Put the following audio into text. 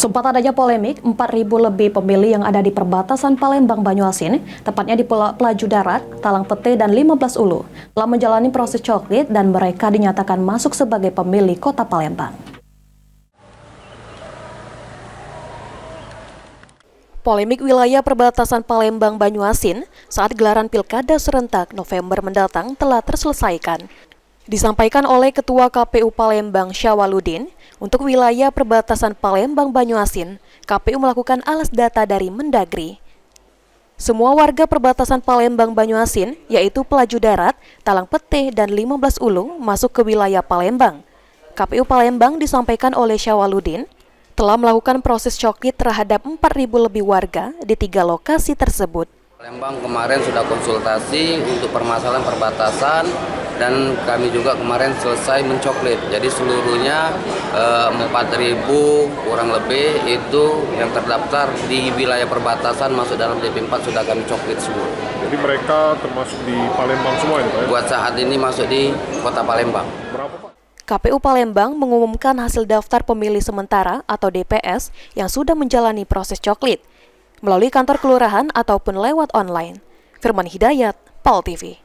Sempat adanya polemik, 4.000 lebih pemilih yang ada di perbatasan Palembang Banyuasin, tepatnya di Pelaju Darat, Talang Pete, dan 15 Ulu, telah menjalani proses coklit dan mereka dinyatakan masuk sebagai pemilih Kota Palembang. Polemik wilayah perbatasan Palembang Banyuasin saat gelaran Pilkada serentak November mendatang telah terselesaikan. Disampaikan oleh Ketua KPU Palembang Syawaludin, untuk wilayah perbatasan Palembang Banyuasin, KPU melakukan alas data dari Mendagri. Semua warga perbatasan Palembang Banyuasin, yaitu Pelaju Darat, Talang Pete, dan 15 Ulu, masuk ke wilayah Palembang. KPU Palembang disampaikan oleh Syawaludin, telah melakukan proses coklit terhadap 4.000 lebih warga di 3 lokasi tersebut. Palembang kemarin sudah konsultasi untuk permasalahan perbatasan dan kami juga kemarin selesai mencoklit. Jadi seluruhnya 4.000 kurang lebih itu yang terdaftar di wilayah perbatasan masuk dalam DP4 sudah kami coklit semua. Jadi mereka termasuk di Palembang semua ini Pak ya? Buat saat ini masuk di Kota Palembang. Berapa Pak? KPU Palembang mengumumkan hasil daftar pemilih sementara atau DPS yang sudah menjalani proses coklit melalui kantor kelurahan ataupun lewat online. Firman Hidayat, PAL TV.